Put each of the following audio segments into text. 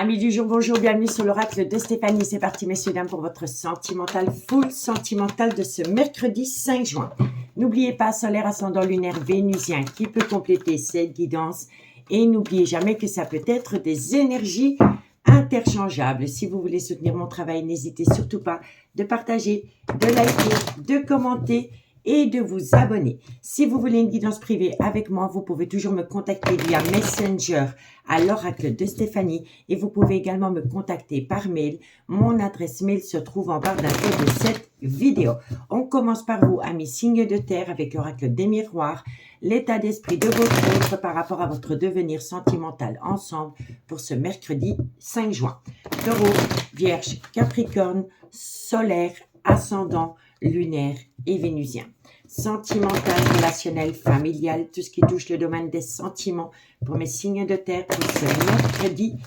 Amis du jour, bonjour, bienvenue sur l'oracle de Stéphanie. C'est parti, messieurs, dames, pour votre sentimental, full sentimental de ce mercredi 5 juin. N'oubliez pas, solaire, ascendant lunaire, vénusien, qui peut compléter cette guidance. Et n'oubliez jamais que ça peut être des énergies interchangeables. Si vous voulez soutenir mon travail, n'hésitez surtout pas de partager, de liker, de commenter et de vous abonner. Si vous voulez une guidance privée avec moi, vous pouvez toujours me contacter via Messenger à l'oracle de Stéphanie et vous pouvez également me contacter par mail. Mon adresse mail se trouve en barre d'infos de cette vidéo. On commence par vous, amis signes de terre, avec l'oracle des miroirs, l'état d'esprit de votre autre par rapport à votre devenir sentimental ensemble pour ce mercredi 5 juin. Taureau, Vierge, Capricorne, solaire, ascendant, lunaire et vénusien. Sentimental, relationnel, familial, tout ce qui touche le domaine des sentiments pour mes signes de terre pour ce mercredi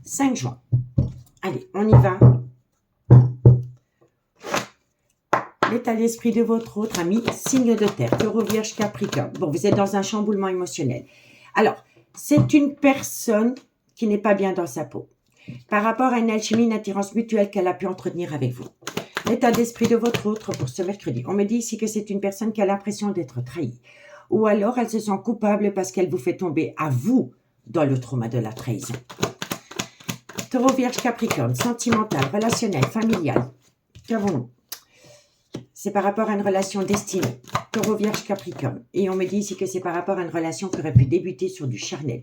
5 juin. Allez, on y va. L'état d'esprit de votre autre ami, signe de terre, Taureau, Vierge, Capricorne. Bon, vous êtes dans un chamboulement émotionnel. Alors, c'est une personne qui n'est pas bien dans sa peau. Par rapport à une alchimie, une attirance mutuelle qu'elle a pu entretenir avec vous. L'état d'esprit de votre autre pour ce mercredi. On me dit ici que c'est une personne qui a l'impression d'être trahie. Ou alors, elle se sent coupable parce qu'elle vous fait tomber à vous dans le trauma de la trahison. Taureau, Vierge, Capricorne, sentimental, relationnel, familial. Qu'avons-nous? C'est par rapport à une relation destinée. Taureau, Vierge, Capricorne. Et on me dit ici que c'est par rapport à une relation qui aurait pu débuter sur du charnel.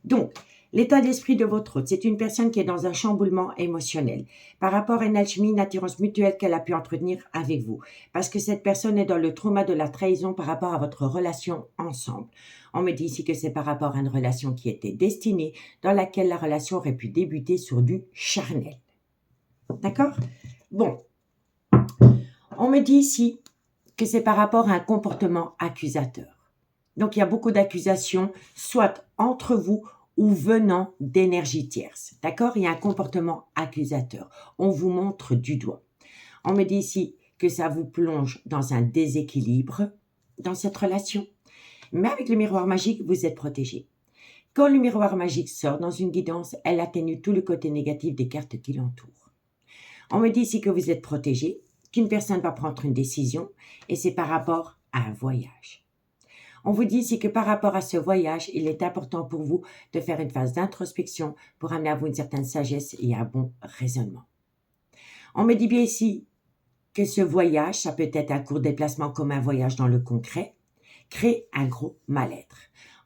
Donc, l'état d'esprit de votre autre, c'est une personne qui est dans un chamboulement émotionnel par rapport à une alchimie, une attirance mutuelle qu'elle a pu entretenir avec vous. Parce que cette personne est dans le trauma de la trahison par rapport à votre relation ensemble. On me dit ici que c'est par rapport à une relation qui était destinée, dans laquelle la relation aurait pu débuter sur du charnel. D'accord? Bon. On me dit ici que c'est par rapport à un comportement accusateur. Donc, il y a beaucoup d'accusations, soit entre vous ou venant d'énergie tierce. D'accord? Il y a un comportement accusateur. On vous montre du doigt. On me dit ici que ça vous plonge dans un déséquilibre dans cette relation. Mais avec le miroir magique, vous êtes protégé. Quand le miroir magique sort dans une guidance, elle atténue tout le côté négatif des cartes qui l'entourent. On me dit ici que vous êtes protégé, qu'une personne va prendre une décision et c'est par rapport à un voyage. On vous dit ici que par rapport à ce voyage, il est important pour vous de faire une phase d'introspection pour amener à vous une certaine sagesse et un bon raisonnement. On me dit bien ici que ce voyage, ça peut être un court déplacement comme un voyage dans le concret, crée un gros mal-être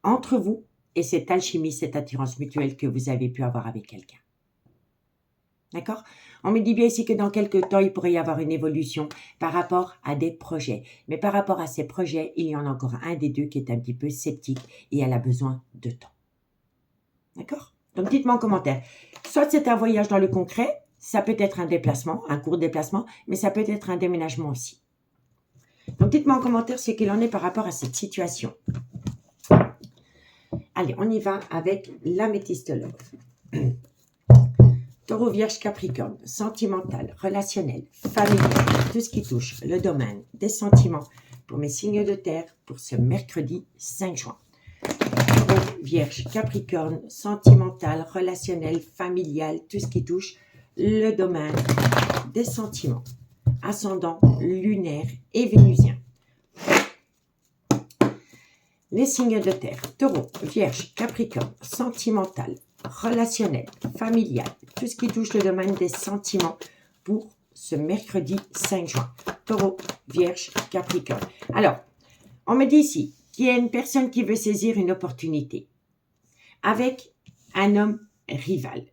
entre vous et cette alchimie, cette attirance mutuelle que vous avez pu avoir avec quelqu'un. D'accord? On me dit bien ici que dans quelques temps, il pourrait y avoir une évolution par rapport à des projets. Mais par rapport à ces projets, il y en a encore un des deux qui est un petit peu sceptique et elle a besoin de temps. D'accord? Donc, dites-moi en commentaire. Soit c'est un voyage dans le concret, ça peut être un déplacement, un court déplacement, mais ça peut être un déménagement aussi. Donc, dites-moi en commentaire ce qu'il en est par rapport à cette situation. Allez, on y va avec l'améthystologue. Taureau, Vierge, Capricorne, sentimental, relationnel, familial, tout ce qui touche le domaine des sentiments pour mes signes de terre pour ce mercredi 5 juin. Taureau, Vierge, Capricorne, sentimental, relationnel, familial, tout ce qui touche le domaine des sentiments, ascendant, lunaire et vénusien. Les signes de terre, Taureau, Vierge, Capricorne, sentimental, relationnel, familial, tout ce qui touche le domaine des sentiments pour ce mercredi 5 juin. Taureau, Vierge, Capricorne. Alors, on me dit ici qu'il y a une personne qui veut saisir une opportunité avec un homme rival.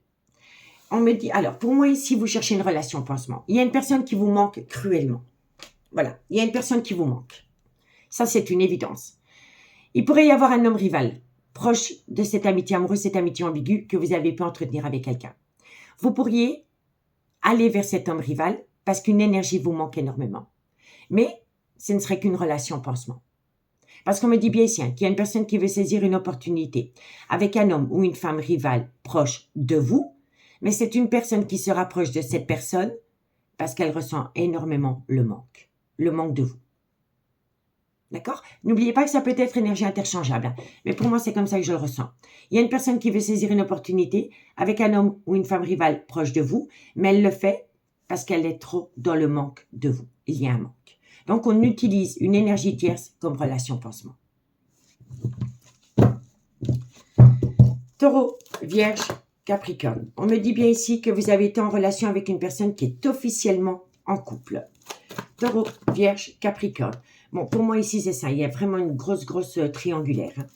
On me dit, alors pour moi ici, vous cherchez une relation pansement. Il y a une personne qui vous manque cruellement. Voilà, il y a une personne qui vous manque. Ça, c'est une évidence. Il pourrait y avoir un homme rival proche de cette amitié amoureuse, cette amitié ambiguë que vous avez pu entretenir avec quelqu'un. Vous pourriez aller vers cet homme rival parce qu'une énergie vous manque énormément. Mais ce ne serait qu'une relation pansement. Parce qu'on me dit bien ici qu'il y a une personne qui veut saisir une opportunité avec un homme ou une femme rivale proche de vous, mais c'est une personne qui se rapproche de cette personne parce qu'elle ressent énormément le manque de vous. D'accord? N'oubliez pas que ça peut être énergie interchangeable, hein. Mais pour moi, c'est comme ça que je le ressens. Il y a une personne qui veut saisir une opportunité avec un homme ou une femme rivale proche de vous, mais elle le fait parce qu'elle est trop dans le manque de vous. Il y a un manque. Donc, on utilise une énergie tierce comme relation pansement. Taureau, Vierge, Capricorne. On me dit bien ici que vous avez été en relation avec une personne qui est officiellement en couple. Taureau, Vierge, Capricorne. Bon, pour moi ici, c'est ça. Il y a vraiment une grosse triangulaire, hein.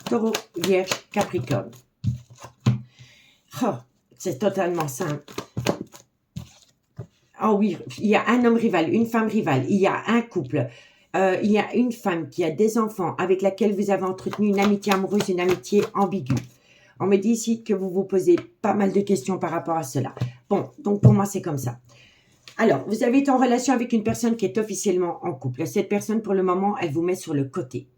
Taureau, Vierge, Capricorne. Oh, c'est totalement simple. Oh oui, il y a un homme rival, une femme rivale, il y a un couple, il y a une femme qui a des enfants avec laquelle vous avez entretenu une amitié amoureuse, une amitié ambiguë. On me dit ici que vous vous posez pas mal de questions par rapport à cela. Bon, donc pour moi, c'est comme ça. Alors, vous avez été en relation avec une personne qui est officiellement en couple. Cette personne, pour le moment, elle vous met sur le côté.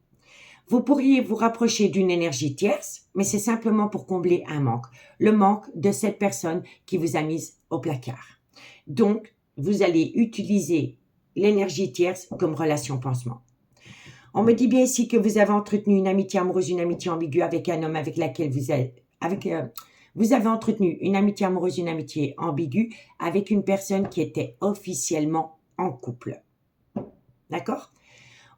Vous pourriez vous rapprocher d'une énergie tierce, mais c'est simplement pour combler un manque. Le manque de cette personne qui vous a mise au placard. Donc, vous allez utiliser l'énergie tierce comme relation pansement. On me dit bien ici que vous avez entretenu une amitié amoureuse, une amitié ambiguë avec un homme avec laquelle vous êtes... vous avez entretenu une amitié amoureuse, une amitié ambiguë avec une personne qui était officiellement en couple. D'accord?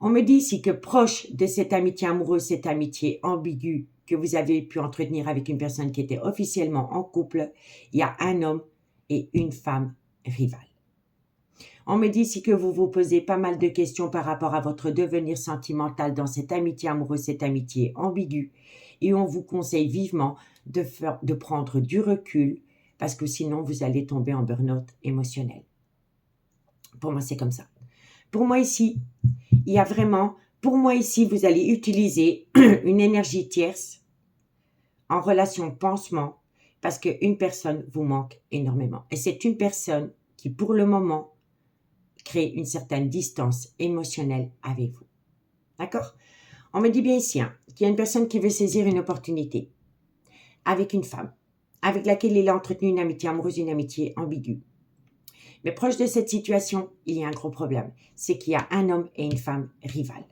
On me dit ici que proche de cette amitié amoureuse, cette amitié ambiguë que vous avez pu entretenir avec une personne qui était officiellement en couple, il y a un homme et une femme rivale. On me dit ici que vous vous posez pas mal de questions par rapport à votre devenir sentimental dans cette amitié amoureuse, cette amitié ambiguë, et on vous conseille vivement de prendre du recul parce que sinon vous allez tomber en burn-out émotionnel. Pour moi, c'est comme ça. Pour moi ici, il y a vraiment, pour moi ici, vous allez utiliser une énergie tierce en relation pansement parce qu'une personne vous manque énormément. Et c'est une personne qui, pour le moment, crée une certaine distance émotionnelle avec vous. D'accord? On me dit bien ici qu'il y a une personne qui veut saisir une opportunité avec une femme avec laquelle il a entretenu une amitié amoureuse, une amitié ambiguë. Mais proche de cette situation, il y a un gros problème. C'est qu'il y a un homme et une femme rivales.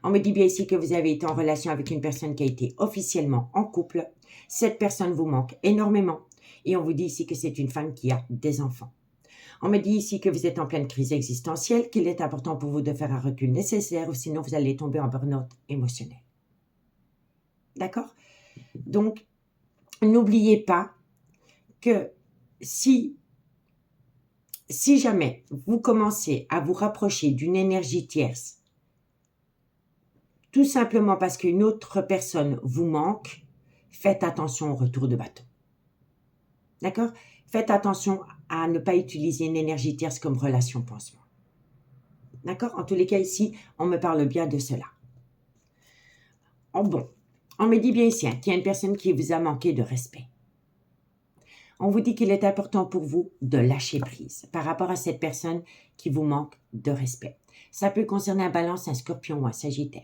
On me dit bien ici que vous avez été en relation avec une personne qui a été officiellement en couple. Cette personne vous manque énormément. Et on vous dit ici que c'est une femme qui a des enfants. On me dit ici que vous êtes en pleine crise existentielle, qu'il est important pour vous de faire un recul nécessaire ou sinon vous allez tomber en burn-out émotionnel. D'accord? Donc, n'oubliez pas que si jamais vous commencez à vous rapprocher d'une énergie tierce, tout simplement parce qu'une autre personne vous manque, faites attention au retour de bâton. D'accord? Faites attention à ne pas utiliser une énergie tierce comme relation pansement. D'accord? En tous les cas, ici, on me parle bien de cela. Oh bon, on me dit bien ici qu'il y a une personne qui vous a manqué de respect. On vous dit qu'il est important pour vous de lâcher prise par rapport à cette personne qui vous manque de respect. Ça peut concerner un Balance, un Scorpion ou un Sagittaire.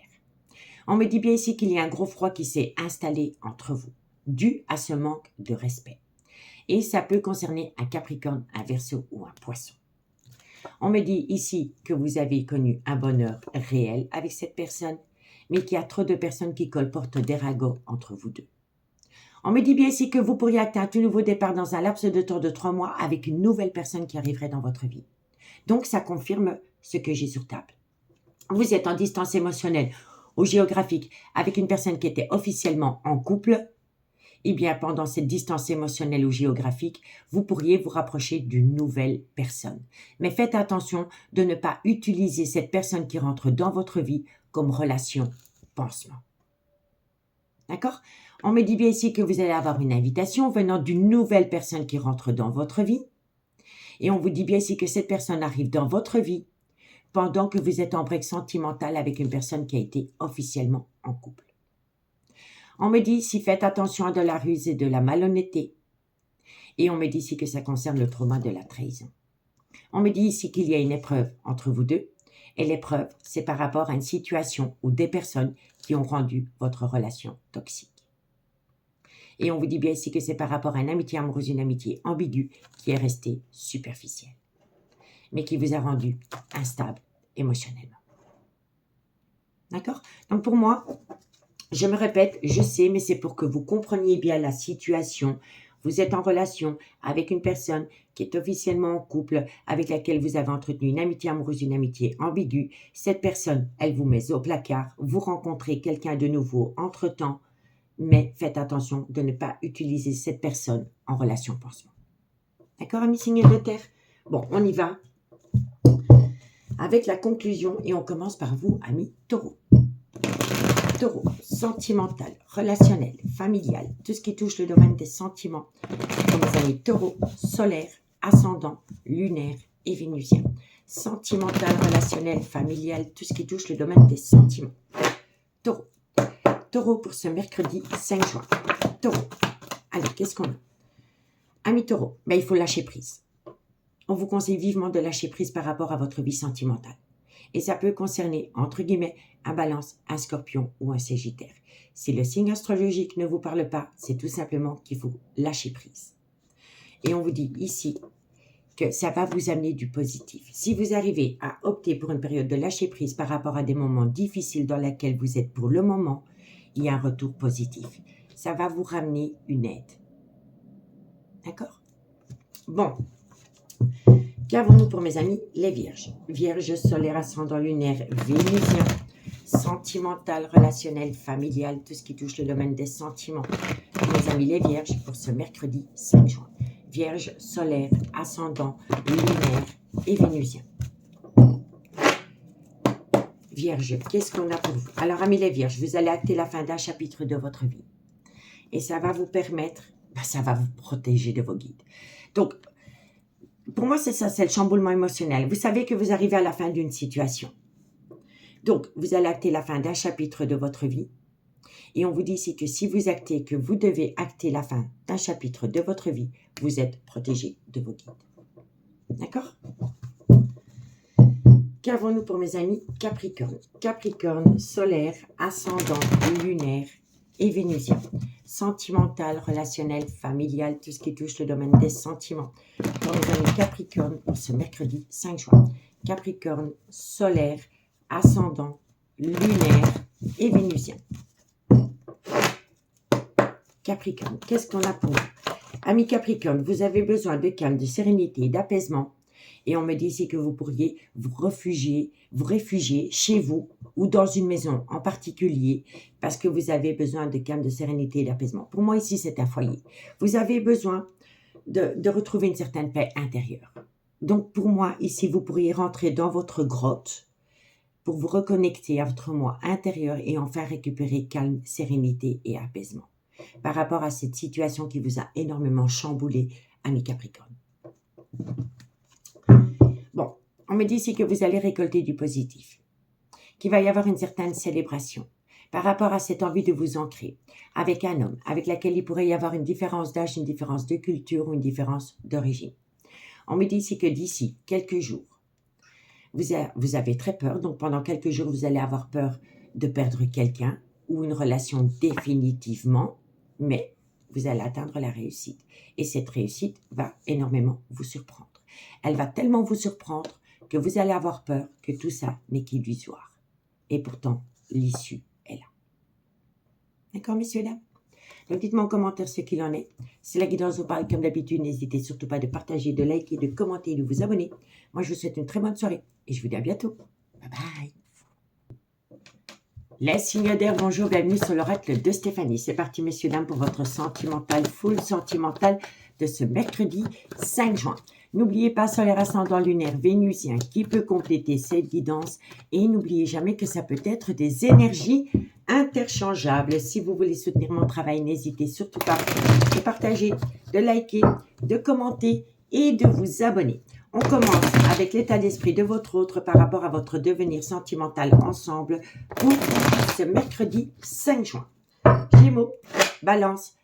On me dit bien ici qu'il y a un gros froid qui s'est installé entre vous, dû à ce manque de respect. Et ça peut concerner un Capricorne, un Verseau ou un Poisson. On me dit ici que vous avez connu un bonheur réel avec cette personne, mais qu'il y a trop de personnes qui colportent des ragots entre vous deux. On me dit bien ici que vous pourriez acter un tout nouveau départ dans un laps de temps de 3 mois avec une nouvelle personne qui arriverait dans votre vie. Donc, ça confirme ce que j'ai sur table. Vous êtes en distance émotionnelle ou géographique avec une personne qui était officiellement en couple. Eh bien, pendant cette distance émotionnelle ou géographique, vous pourriez vous rapprocher d'une nouvelle personne. Mais faites attention de ne pas utiliser cette personne qui rentre dans votre vie comme relation pansement. D'accord? On me dit bien ici que vous allez avoir une invitation venant d'une nouvelle personne qui rentre dans votre vie. Et on vous dit bien ici que cette personne arrive dans votre vie pendant que vous êtes en break sentimental avec une personne qui a été officiellement en couple. On me dit ici, faites attention à de la ruse et de la malhonnêteté. Et on me dit ici que ça concerne le trauma de la trahison. On me dit ici qu'il y a une épreuve entre vous deux. Et l'épreuve, c'est par rapport à une situation ou des personnes qui ont rendu votre relation toxique. Et on vous dit bien ici que c'est par rapport à une amitié amoureuse, une amitié ambiguë qui est restée superficielle, mais qui vous a rendu instable émotionnellement. D'accord? Donc pour moi, je me répète, je sais, mais c'est pour que vous compreniez bien la situation. Vous êtes en relation avec une personne qui est officiellement en couple, avec laquelle vous avez entretenu une amitié amoureuse, une amitié ambiguë. Cette personne, elle vous met au placard. Vous rencontrez quelqu'un de nouveau entre-temps, mais faites attention de ne pas utiliser cette personne en relation pansement. D'accord, amis signes de terre? Bon, on y va avec la conclusion et on commence par vous, amis taureaux. Taureau, sentimental, relationnel, familial, tout ce qui touche le domaine des sentiments. Comme mes amis taureau, solaire, ascendant, lunaire et vénusien. Sentimental, relationnel, familial, tout ce qui touche le domaine des sentiments. Taureau. Taureau pour ce mercredi 5 juin. Taureau. Allez, qu'est-ce qu'on a? Amis taureau, il faut lâcher prise. On vous conseille vivement de lâcher prise par rapport à votre vie sentimentale. Et ça peut concerner, entre guillemets, un balance, un scorpion ou un sagittaire. Si le signe astrologique ne vous parle pas, c'est tout simplement qu'il faut lâcher prise. Et on vous dit ici que ça va vous amener du positif. Si vous arrivez à opter pour une période de lâcher prise par rapport à des moments difficiles dans lesquels vous êtes pour le moment, il y a un retour positif. Ça va vous ramener une aide. D'accord? Bon. Qu'avons-nous pour mes amis, les vierges? Vierge, solaire, ascendant, lunaire, vénusien, sentimental, relationnel, familial, tout ce qui touche le domaine des sentiments. Mes amis, les vierges, pour ce mercredi 5 juin. Vierge, solaire, ascendant, lunaire et vénusien. Vierge, qu'est-ce qu'on a pour vous? Alors, amis les vierges, vous allez acter la fin d'un chapitre de votre vie. Et ça va vous permettre, ça va vous protéger de vos guides. Donc, pour moi, c'est ça, c'est le chamboulement émotionnel. Vous savez que vous arrivez à la fin d'une situation. Donc, vous allez acter la fin d'un chapitre de votre vie. Et on vous dit ici que si vous actez, que vous devez acter la fin d'un chapitre de votre vie, vous êtes protégé de vos guides. D'accord? Qu'avons-nous pour mes amis Capricorne? Capricorne, solaire, ascendant, lunaire et vénusien. Sentimental, relationnel, familial, tout ce qui touche le domaine des sentiments. Pour mes amis Capricorne, pour ce mercredi 5 juin. Capricorne, solaire, ascendant, lunaire et vénusien. Capricorne, qu'est-ce qu'on a pour vous? Amis Capricorne, vous avez besoin de calme, de sérénité et d'apaisement. Et on me dit ici que vous pourriez vous réfugier chez vous ou dans une maison en particulier parce que vous avez besoin de calme, de sérénité et d'apaisement. Pour moi, ici, c'est un foyer. Vous avez besoin de retrouver une certaine paix intérieure. Donc, pour moi, ici, vous pourriez rentrer dans votre grotte pour vous reconnecter à votre moi intérieur et enfin récupérer calme, sérénité et apaisement par rapport à cette situation qui vous a énormément chamboulé, amis Capricorne. Bon, on me dit ici que vous allez récolter du positif, qu'il va y avoir une certaine célébration par rapport à cette envie de vous ancrer avec un homme avec lequel il pourrait y avoir une différence d'âge, une différence de culture ou une différence d'origine. On me dit ici que d'ici quelques jours, vous avez très peur, donc pendant quelques jours, vous allez avoir peur de perdre quelqu'un ou une relation définitivement, mais vous allez atteindre la réussite. Et cette réussite va énormément vous surprendre. Elle va tellement vous surprendre que vous allez avoir peur que tout ça n'est qu'illusoire. Et pourtant, l'issue est là. D'accord, messieurs, dames? Donc, dites-moi en commentaire ce qu'il en est. Si la guidance vous parle comme d'habitude, n'hésitez surtout pas de partager, de liker, de commenter et de vous abonner. Moi, je vous souhaite une très bonne soirée et je vous dis à bientôt. Bye bye. Les signes d'air, bonjour, bienvenue sur l'oracle de Stéphanie. C'est parti, messieurs, dames, pour votre sentimental, full sentimental de ce mercredi 5 juin. N'oubliez pas solaire, ascendant, lunaire, vénusien qui peut compléter cette guidance. Et n'oubliez jamais que ça peut être des énergies interchangeables. Si vous voulez soutenir mon travail, n'hésitez surtout pas de partager, de liker, de commenter et de vous abonner. On commence avec l'état d'esprit de votre autre par rapport à votre devenir sentimental ensemble pour ce mercredi 5 juin. Gémeaux, Balance,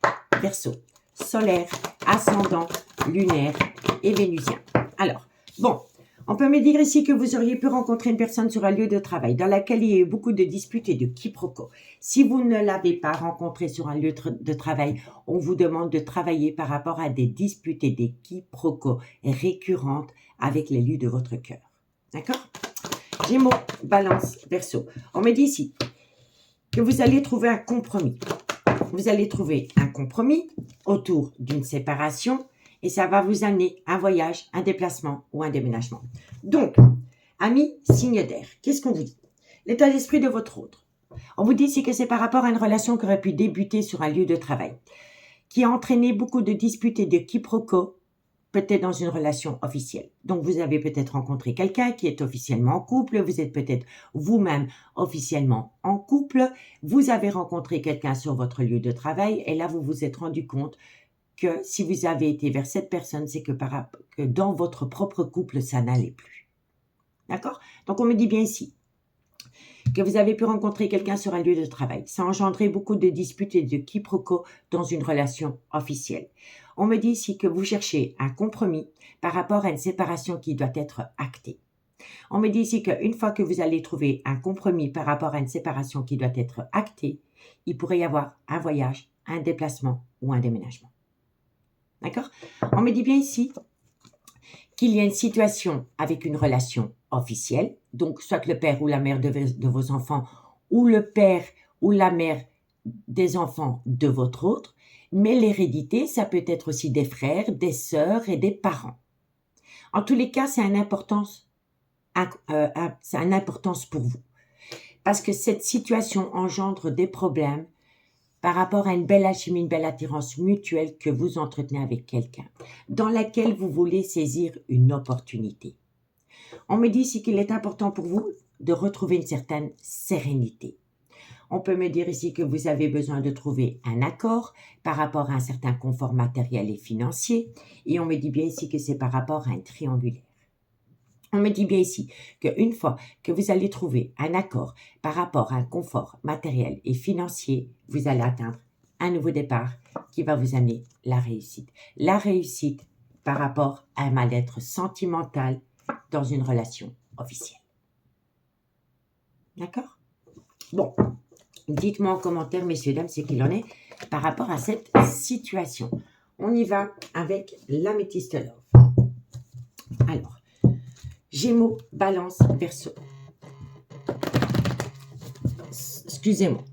Verseau, solaire, ascendant, lunaire et vénusien. Alors, bon, on peut me dire ici que vous auriez pu rencontrer une personne sur un lieu de travail dans laquelle il y a eu beaucoup de disputes et de quiproquos. Si vous ne l'avez pas rencontré sur un lieu de travail, on vous demande de travailler par rapport à des disputes et des quiproquos récurrentes avec l'élu de votre cœur. D'accord? Gémeaux, Balance, Verseau. On me dit ici que vous allez trouver un compromis. Vous allez trouver un compromis autour d'une séparation et ça va vous amener un voyage, un déplacement ou un déménagement. Donc, amis, signe d'air, qu'est-ce qu'on vous dit? L'état d'esprit de votre autre. On vous dit ici que c'est par rapport à une relation qui aurait pu débuter sur un lieu de travail, qui a entraîné beaucoup de disputes et de quiproquos, peut-être dans une relation officielle. Donc, vous avez peut-être rencontré quelqu'un qui est officiellement en couple, vous êtes peut-être vous-même officiellement en couple, vous avez rencontré quelqu'un sur votre lieu de travail et là, vous vous êtes rendu compte que si vous avez été vers cette personne, c'est que dans votre propre couple, ça n'allait plus. D'accord? Donc, on me dit bien ici que vous avez pu rencontrer quelqu'un sur un lieu de travail. Ça a engendré beaucoup de disputes et de quiproquos dans une relation officielle. On me dit ici que vous cherchez un compromis par rapport à une séparation qui doit être actée. On me dit ici qu'une fois que vous allez trouver un compromis par rapport à une séparation qui doit être actée, il pourrait y avoir un voyage, un déplacement ou un déménagement. D'accord? On me dit bien ici qu'il y a une situation avec une relation officielle, donc soit le père ou la mère de vos enfants, ou le père ou la mère des enfants de votre autre, mais l'hérédité, ça peut être aussi des frères, des sœurs et des parents. En tous les cas, c'est une importance pour vous, parce que cette situation engendre des problèmes par rapport à une belle alchimie, une belle attirance mutuelle que vous entretenez avec quelqu'un, dans laquelle vous voulez saisir une opportunité. On me dit ici qu'il est important pour vous de retrouver une certaine sérénité. On peut me dire ici que vous avez besoin de trouver un accord par rapport à un certain confort matériel et financier, et on me dit bien ici que c'est par rapport à un triangulaire. On me dit bien ici qu'une fois que vous allez trouver un accord par rapport à un confort matériel et financier, vous allez atteindre un nouveau départ qui va vous amener la réussite. La réussite par rapport à un mal-être sentimental dans une relation officielle. D'accord? Bon, dites-moi en commentaire, messieurs, dames, ce qu'il en est par rapport à cette situation. On y va avec l'améthyste love. Alors, Gémeaux, Balance, Verseau. Excusez-moi,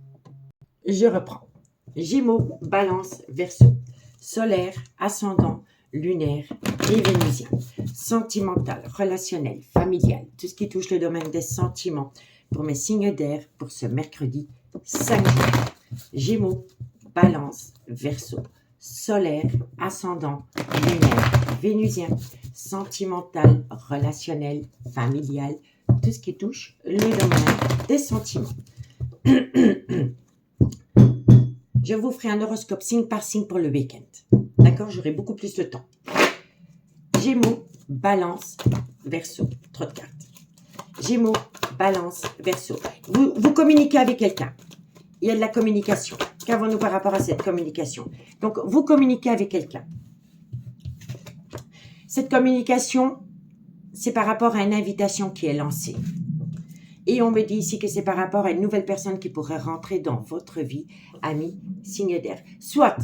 je reprends. Gémeaux, Balance, Verseau. Solaire, ascendant, lunaire et vénusien. Sentimental, relationnel, familial, tout ce qui touche le domaine des sentiments pour mes signes d'air pour ce mercredi 5 juin. Gémeaux, Balance, Verseau. Solaire, ascendant, lunaire, vénusien, sentimental, relationnel, familial, tout ce qui touche le domaine des sentiments. Je vous ferai un horoscope signe par signe pour le week-end. D'accord? J'aurai beaucoup plus de temps. Gémeaux, Balance, Verseau. Trop de cartes. Gémeaux, Balance, Verseau. Vous communiquez avec quelqu'un. Il y a de la communication. Qu'avons-nous par rapport à cette communication? Donc, vous communiquez avec quelqu'un. Cette communication, c'est par rapport à une invitation qui est lancée. Et on me dit ici que c'est par rapport à une nouvelle personne qui pourrait rentrer dans votre vie, ami, signe d'air. Soit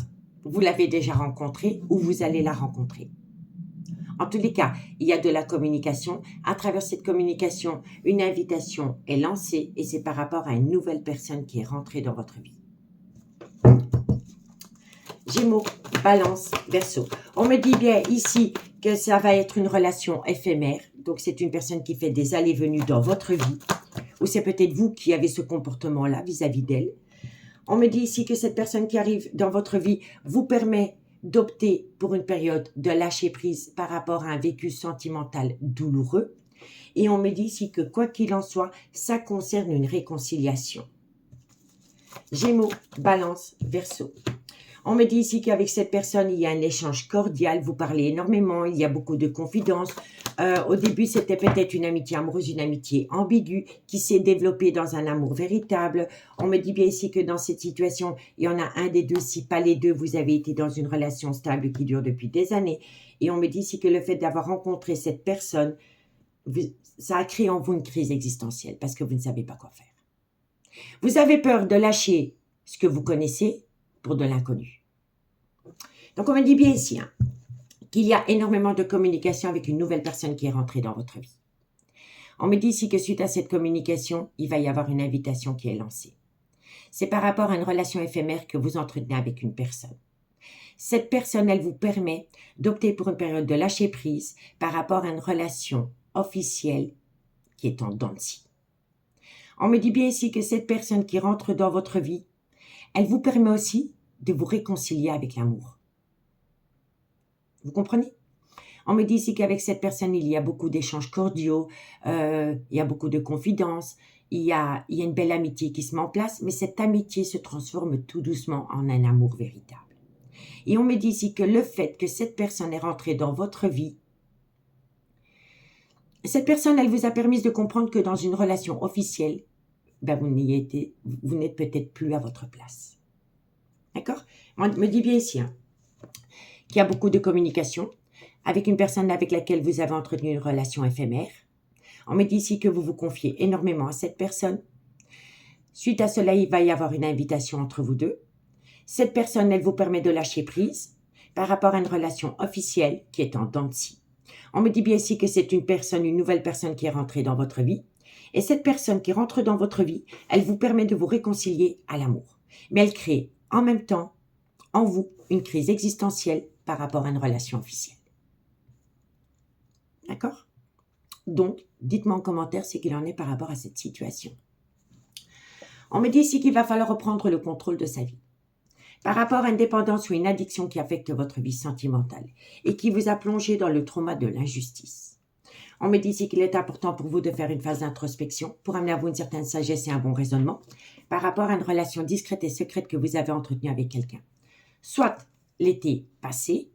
vous l'avez déjà rencontrée ou vous allez la rencontrer. En tous les cas, il y a de la communication. À travers cette communication, une invitation est lancée et c'est par rapport à une nouvelle personne qui est rentrée dans votre vie. Gémeaux, Balance, Verseau. On me dit bien ici que ça va être une relation éphémère. Donc, c'est une personne qui fait des allées-venues dans votre vie. Ou c'est peut-être vous qui avez ce comportement-là vis-à-vis d'elle. On me dit ici que cette personne qui arrive dans votre vie vous permet d'opter pour une période de lâcher prise par rapport à un vécu sentimental douloureux. Et on me dit ici que quoi qu'il en soit, ça concerne une réconciliation. Gémeaux, Balance, Verseau. On me dit ici qu'avec cette personne, il y a un échange cordial, vous parlez énormément, il y a beaucoup de confidences. Au début, c'était peut-être une amitié amoureuse, une amitié ambiguë qui s'est développée dans un amour véritable. On me dit bien ici que dans cette situation, il y en a un des deux, si pas les deux, vous avez été dans une relation stable qui dure depuis des années. Et on me dit ici que le fait d'avoir rencontré cette personne, ça a créé en vous une crise existentielle parce que vous ne savez pas quoi faire. Vous avez peur de lâcher ce que vous connaissez pour de l'inconnu. Donc, on me dit bien ici qu'il y a énormément de communication avec une nouvelle personne qui est rentrée dans votre vie. On me dit ici que suite à cette communication, il va y avoir une invitation qui est lancée. C'est par rapport à une relation éphémère que vous entretenez avec une personne. Cette personne, elle vous permet d'opter pour une période de lâcher prise par rapport à une relation officielle qui est en dents de scie. On me dit bien ici que cette personne qui rentre dans votre vie, elle vous permet aussi de vous réconcilier avec l'amour. Vous comprenez? On me dit ici qu'avec cette personne, il y a beaucoup d'échanges cordiaux, il y a beaucoup de confidences, il y a une belle amitié qui se met en place, mais cette amitié se transforme tout doucement en un amour véritable. Et on me dit ici que le fait que cette personne est rentrée dans votre vie, cette personne, elle vous a permis de comprendre que dans une relation officielle, vous n'êtes peut-être plus à votre place. D'accord? On me dit bien ici qu'il y a beaucoup de communication avec une personne avec laquelle vous avez entretenu une relation éphémère. On me dit ici que vous vous confiez énormément à cette personne. Suite à cela, il va y avoir une invitation entre vous deux. Cette personne, elle vous permet de lâcher prise par rapport à une relation officielle qui est en dents de scie. On me dit bien ici que c'est une nouvelle personne qui est rentrée dans votre vie. Et cette personne qui rentre dans votre vie, elle vous permet de vous réconcilier à l'amour. Mais elle crée en même temps, en vous, une crise existentielle par rapport à une relation officielle. D'accord? Donc, dites-moi en commentaire ce qu'il en est par rapport à cette situation. On me dit ici qu'il va falloir reprendre le contrôle de sa vie. Par rapport à une dépendance ou une addiction qui affecte votre vie sentimentale et qui vous a plongé dans le trauma de l'injustice. On me dit ici qu'il est important pour vous de faire une phase d'introspection pour amener à vous une certaine sagesse et un bon raisonnement par rapport à une relation discrète et secrète que vous avez entretenue avec quelqu'un. Soit l'été passé,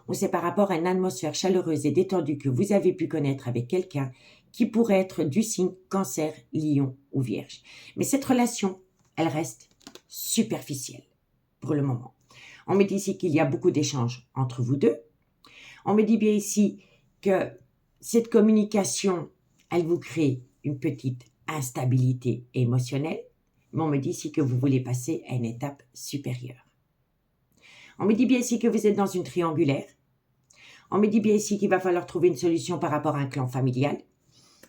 ou c'est par rapport à une atmosphère chaleureuse et détendue que vous avez pu connaître avec quelqu'un qui pourrait être du signe Cancer, Lion ou Vierge. Mais cette relation, elle reste superficielle pour le moment. On me dit ici qu'il y a beaucoup d'échanges entre vous deux. On me dit bien ici que cette communication, elle vous crée une petite instabilité émotionnelle, mais on me dit ici que vous voulez passer à une étape supérieure. On me dit bien ici que vous êtes dans une triangulaire. On me dit bien ici qu'il va falloir trouver une solution par rapport à un clan familial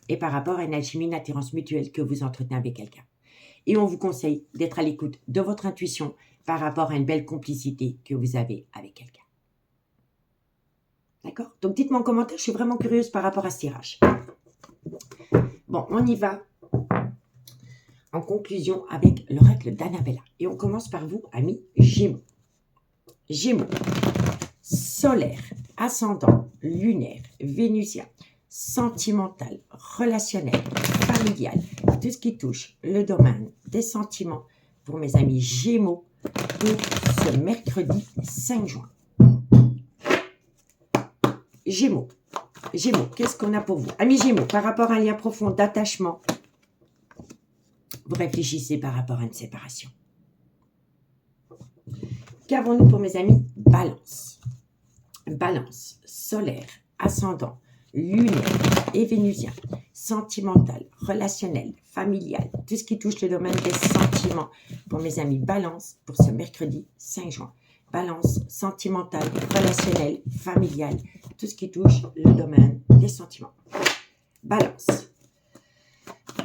et par rapport à une alchimie, une attirance mutuelle que vous entretenez avec quelqu'un. Et on vous conseille d'être à l'écoute de votre intuition par rapport à une belle complicité que vous avez avec quelqu'un. D'accord? Donc, dites-moi en commentaire, je suis vraiment curieuse par rapport à ce tirage. Bon, on y va en conclusion avec l'oracle d'Annabella. Et on commence par vous, amis Gémeaux. Gémeaux, solaire, ascendant, lunaire, vénusien, sentimental, relationnel, familial, tout ce qui touche le domaine des sentiments pour mes amis Gémeaux pour ce mercredi 5 juin. Gémeaux, qu'est-ce qu'on a pour vous? Amis Gémeaux, par rapport à un lien profond d'attachement, vous réfléchissez par rapport à une séparation. Qu'avons-nous pour mes amis Balance? Balance, solaire, ascendant, lunaire et vénusien, sentimental, relationnel, familial, tout ce qui touche le domaine des sentiments pour mes amis Balance pour ce mercredi 5 juin. Balance, sentimental, relationnel, familial, tout ce qui touche le domaine des sentiments. Balance.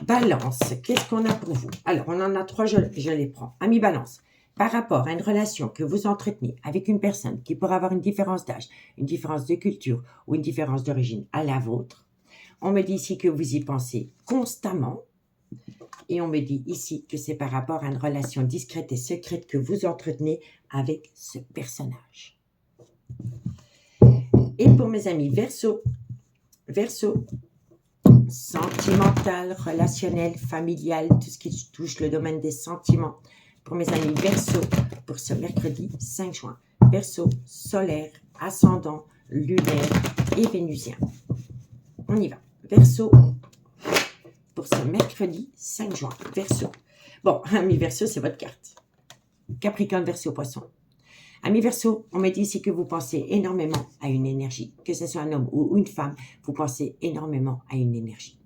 Balance, qu'est-ce qu'on a pour vous? Alors, on en a 3, je les prends. Amis Balance, par rapport à une relation que vous entretenez avec une personne qui pourrait avoir une différence d'âge, une différence de culture ou une différence d'origine à la vôtre, on me dit ici que vous y pensez constamment et on me dit ici que c'est par rapport à une relation discrète et secrète que vous entretenez avec ce personnage. Et pour mes amis Verseau, sentimental, relationnel, familial, tout ce qui touche le domaine des sentiments. Pour mes amis Verseau, pour ce mercredi 5 juin. Verseau, solaire, ascendant, lunaire et vénusien. On y va. Verseau, pour ce mercredi 5 juin. Verseau. Bon, ami Verseau, c'est votre carte. Capricorne, Verseau, Poisson. Ami Verseau, on me dit ici que vous pensez énormément à une énergie. Que ce soit un homme ou une femme, vous pensez énormément à une énergie.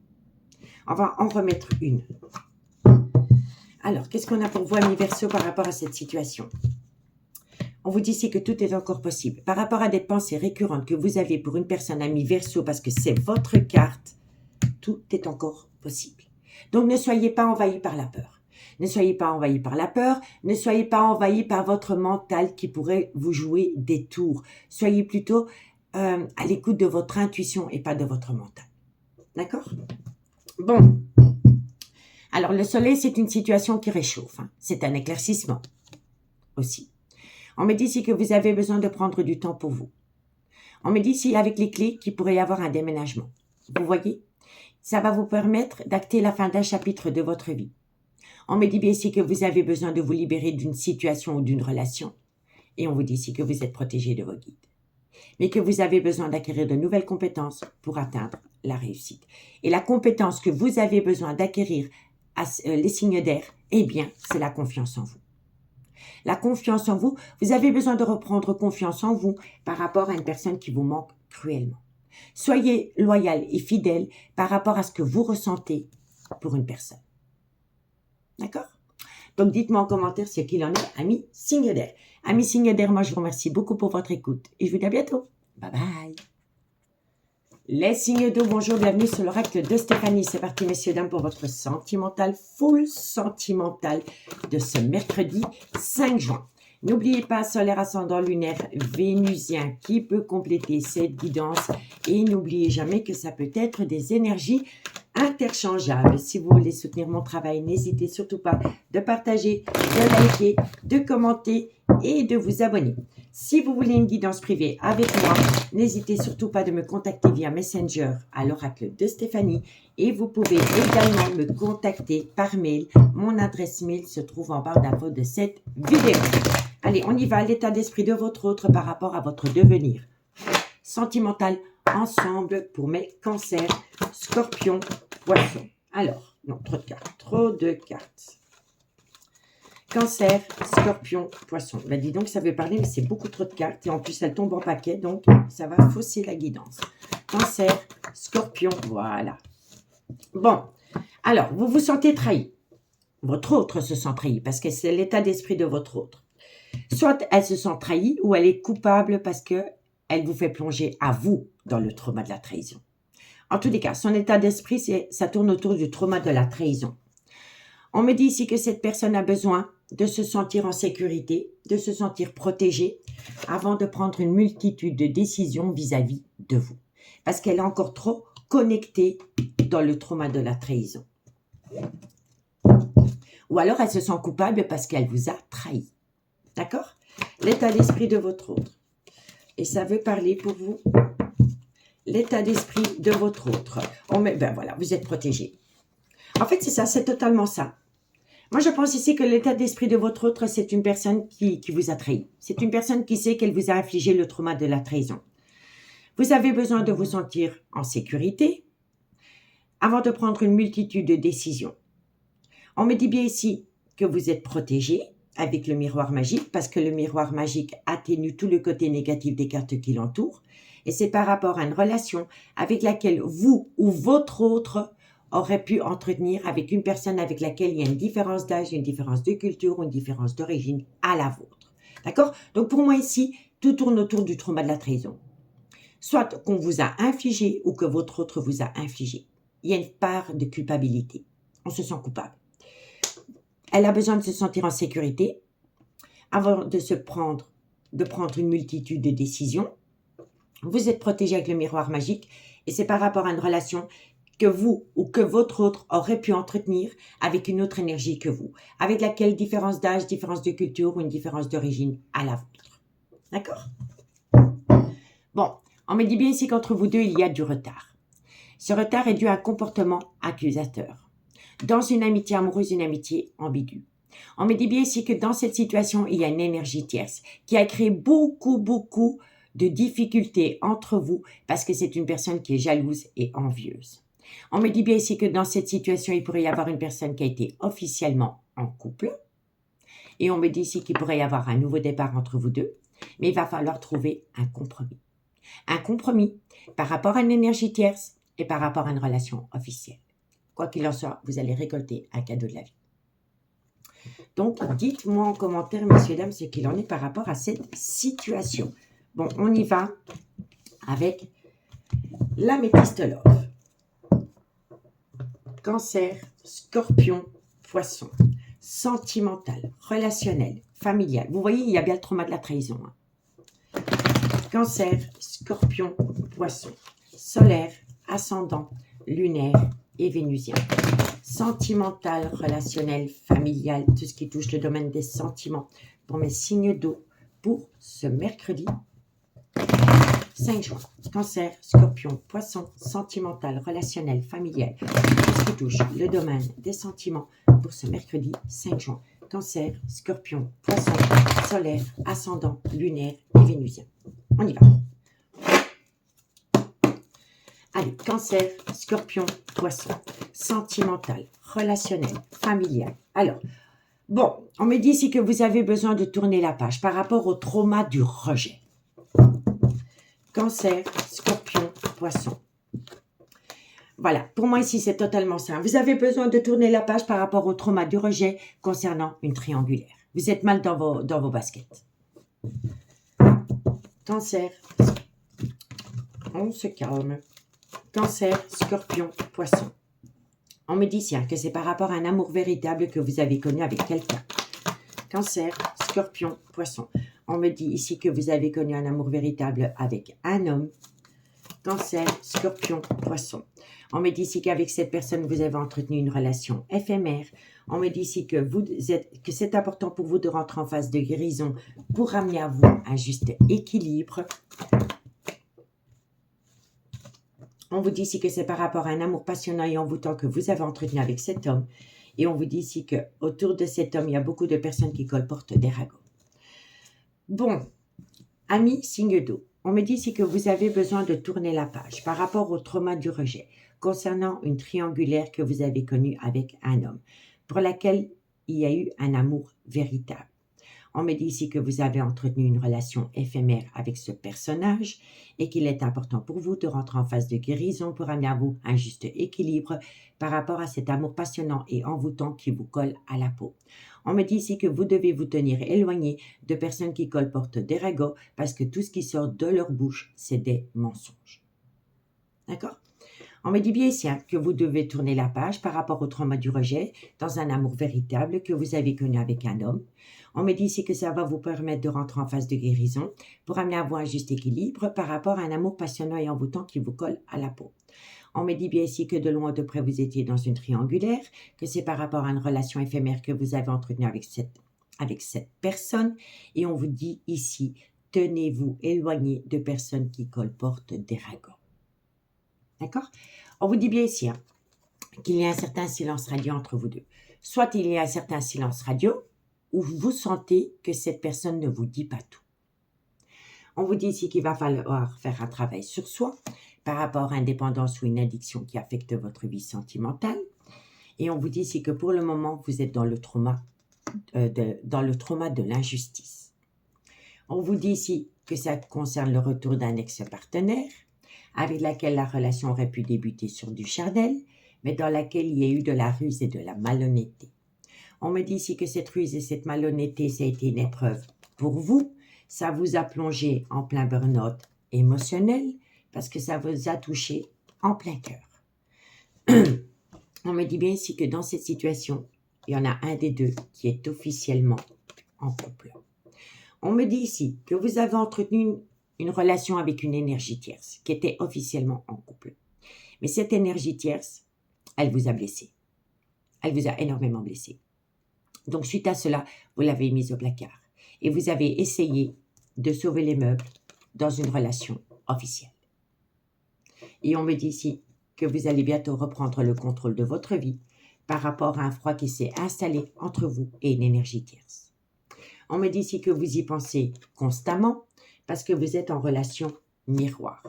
On va en remettre une. Alors, qu'est-ce qu'on a pour vous, ami Verseau, par rapport à cette situation? On vous dit ici que tout est encore possible. Par rapport à des pensées récurrentes que vous avez pour une personne, ami Verseau, parce que c'est votre carte, tout est encore possible. Donc, ne soyez pas envahis par la peur. Ne soyez pas envahis par la peur. Ne soyez pas envahis par votre mental qui pourrait vous jouer des tours. Soyez plutôt à l'écoute de votre intuition et pas de votre mental. D'accord? Bon. Alors, le soleil, c'est une situation qui réchauffe. Hein. C'est un éclaircissement aussi. On me dit ici que vous avez besoin de prendre du temps pour vous. On me dit ici, avec les clés, qu'il pourrait y avoir un déménagement. Vous voyez? Ça va vous permettre d'acter la fin d'un chapitre de votre vie. On me dit bien ici que vous avez besoin de vous libérer d'une situation ou d'une relation. Et on vous dit ici que vous êtes protégé de vos guides. Mais que vous avez besoin d'acquérir de nouvelles compétences pour atteindre la réussite. Et la compétence que vous avez besoin d'acquérir les signes d'air, eh bien, c'est la confiance en vous. La confiance en vous, vous avez besoin de reprendre confiance en vous par rapport à une personne qui vous manque cruellement. Soyez loyal et fidèle par rapport à ce que vous ressentez pour une personne. D'accord? Donc, dites-moi en commentaire ce qu'il en est, amis signes d'air. Amis signes d'air, moi, je vous remercie beaucoup pour votre écoute et je vous dis à bientôt. Bye bye. Les signes d'eau, bonjour, bienvenue sur l'oracle de Stéphanie. C'est parti, messieurs, dames, pour votre sentimental, full sentimental de ce mercredi 5 juin. N'oubliez pas, solaire, ascendant, lunaire, vénusien qui peut compléter cette guidance. Et n'oubliez jamais que ça peut être des énergies interchangeables. Si vous voulez soutenir mon travail, n'hésitez surtout pas de partager, de liker, de commenter et de vous abonner. Si vous voulez une guidance privée avec moi, n'hésitez surtout pas de me contacter via Messenger à l'oracle de Stéphanie. Et vous pouvez également me contacter par mail. Mon adresse mail se trouve en barre d'infos de cette vidéo. Allez, on y va. L'état d'esprit de votre autre par rapport à votre devenir. Sentimental, ensemble pour mes cancers, scorpions, poissons. Alors, non, trop de cartes. Trop de cartes. Cancer, scorpion, poisson. Ben dis donc, ça veut parler, mais c'est beaucoup trop de cartes. Et en plus, elles tombent en paquet, donc ça va fausser la guidance. Cancer, scorpion, voilà. Bon, alors, vous vous sentez trahi. Votre autre se sent trahi parce que c'est l'état d'esprit de votre autre. Soit elle se sent trahie ou elle est coupable parce qu'elle vous fait plonger à vous dans le trauma de la trahison. En tous les cas, son état d'esprit, ça tourne autour du trauma de la trahison. On me dit ici que cette personne a besoin de se sentir en sécurité, de se sentir protégée avant de prendre une multitude de décisions vis-à-vis de vous. Parce qu'elle est encore trop connectée dans le trauma de la trahison. Ou alors elle se sent coupable parce qu'elle vous a trahi. D'accord? L'état d'esprit de votre autre. Et ça veut parler pour vous. L'état d'esprit de votre autre. Ben voilà, vous êtes protégé. En fait, c'est ça, c'est totalement ça. Moi, je pense ici que l'état d'esprit de votre autre, c'est une personne qui vous a trahi. C'est une personne qui sait qu'elle vous a infligé le trauma de la trahison. Vous avez besoin de vous sentir en sécurité avant de prendre une multitude de décisions. On me dit bien ici que vous êtes protégé avec le miroir magique parce que le miroir magique atténue tout le côté négatif des cartes qui l'entourent. Et c'est par rapport à une relation avec laquelle vous ou votre autre aurait pu entretenir avec une personne avec laquelle il y a une différence d'âge, une différence de culture ou une différence d'origine à la vôtre. D'accord? Donc pour moi ici, tout tourne autour du trauma de la trahison. Soit qu'on vous a infligé ou que votre autre vous a infligé. Il y a une part de culpabilité. On se sent coupable. Elle a besoin de se sentir en sécurité avant de prendre une multitude de décisions. Vous êtes protégé avec le miroir magique et c'est par rapport à une relation que vous ou que votre autre aurait pu entretenir avec une autre énergie que vous, avec laquelle différence d'âge, différence de culture ou une différence d'origine à la vôtre. D'accord? Bon, on me dit bien ici qu'entre vous deux, il y a du retard. Ce retard est dû à un comportement accusateur. Dans une amitié amoureuse, une amitié ambiguë. On me dit bien ici que dans cette situation, il y a une énergie tierce qui a créé beaucoup de difficultés entre vous parce que c'est une personne qui est jalouse et envieuse. On me dit bien ici que dans cette situation, il pourrait y avoir une personne qui a été officiellement en couple. Et on me dit ici qu'il pourrait y avoir un nouveau départ entre vous deux. Mais il va falloir trouver un compromis. Un compromis par rapport à une énergie tierce et par rapport à une relation officielle. Quoi qu'il en soit, vous allez récolter un cadeau de la vie. Donc, dites-moi en commentaire, messieurs, dames, ce qu'il en est par rapport à cette situation. Bon, on y va avec l'améthyste love. Cancer, Scorpion, Poisson. Sentimental, relationnel, familial. Vous voyez, il y a bien le trauma de la trahison. Hein. Cancer, Scorpion, Poisson. Solaire, ascendant, lunaire et vénusien. Sentimental, relationnel, familial, tout ce qui touche le domaine des sentiments pour mes signes d'eau pour ce mercredi 5 juin. Cancer, Scorpion, Poisson, sentimental, relationnel, familial, tout ce qui touche le domaine des sentiments pour ce mercredi 5 juin. Cancer, Scorpion, Poisson, solaire, ascendant, lunaire et vénusien. On y va. Allez, Cancer, Scorpion, Poisson, sentimental, relationnel, familial. Alors, bon, on me dit ici que vous avez besoin de tourner la page par rapport au trauma du rejet. Cancer, Scorpion, Poisson. Voilà, pour moi ici c'est totalement ça. Vous avez besoin de tourner la page par rapport au trauma du rejet concernant une triangulaire. Vous êtes mal dans vos baskets. Cancer, on se calme. Cancer, Scorpion, Poisson. On me dit que c'est par rapport à un amour véritable que vous avez connu avec quelqu'un. Cancer, Scorpion, Poisson. On me dit ici que vous avez connu un amour véritable avec un homme. Cancer, Scorpion, Poisson. On me dit ici qu'avec cette personne, vous avez entretenu une relation éphémère. On me dit ici que c'est important pour vous de rentrer en phase de guérison pour ramener à vous un juste équilibre. On vous dit ici que c'est par rapport à un amour passionnant et envoûtant que vous avez entretenu avec cet homme. Et on vous dit ici qu'autour de cet homme, il y a beaucoup de personnes qui colportent des ragots. Bon, amis, signe d'eau. On me dit ici que vous avez besoin de tourner la page par rapport au trauma du rejet concernant une triangulaire que vous avez connue avec un homme pour laquelle il y a eu un amour véritable. On me dit ici que vous avez entretenu une relation éphémère avec ce personnage et qu'il est important pour vous de rentrer en phase de guérison pour amener à vous un juste équilibre par rapport à cet amour passionnant et envoûtant qui vous colle à la peau. On me dit ici que vous devez vous tenir éloigné de personnes qui colportent des ragots parce que tout ce qui sort de leur bouche, c'est des mensonges. D'accord ? On me dit bien ici que vous devez tourner la page par rapport au trauma du rejet dans un amour véritable que vous avez connu avec un homme. On me dit ici que ça va vous permettre de rentrer en phase de guérison pour amener à vous un juste équilibre par rapport à un amour passionnant et envoûtant qui vous colle à la peau. On me dit bien ici que de loin ou de près vous étiez dans une triangulaire, que c'est par rapport à une relation éphémère que vous avez entretenue avec cette personne. Et on vous dit ici, tenez-vous éloigné de personnes qui colportent des ragots. D'accord? On vous dit bien ici qu'il y a un certain silence radio entre vous deux. Soit il y a un certain silence radio, où vous sentez que cette personne ne vous dit pas tout. On vous dit ici qu'il va falloir faire un travail sur soi par rapport à une dépendance ou une addiction qui affecte votre vie sentimentale. Et on vous dit ici que pour le moment, vous êtes dans le trauma de l'injustice. On vous dit ici que ça concerne le retour d'un ex-partenaire avec laquelle la relation aurait pu débuter sur du charnel, mais dans laquelle il y a eu de la ruse et de la malhonnêteté. On me dit ici que cette ruse et cette malhonnêteté, ça a été une épreuve pour vous. Ça vous a plongé en plein burn-out émotionnel parce que ça vous a touché en plein cœur. On me dit bien ici que dans cette situation, il y en a un des deux qui est officiellement en couple. On me dit ici que vous avez entretenu une relation avec une énergie tierce qui était officiellement en couple. Mais cette énergie tierce, elle vous a blessé. Elle vous a énormément blessé. Donc, suite à cela, vous l'avez mise au placard. Et vous avez essayé de sauver les meubles dans une relation officielle. Et on me dit ici que vous allez bientôt reprendre le contrôle de votre vie par rapport à un froid qui s'est installé entre vous et une énergie tierce. On me dit ici que vous y pensez constamment parce que vous êtes en relation miroir.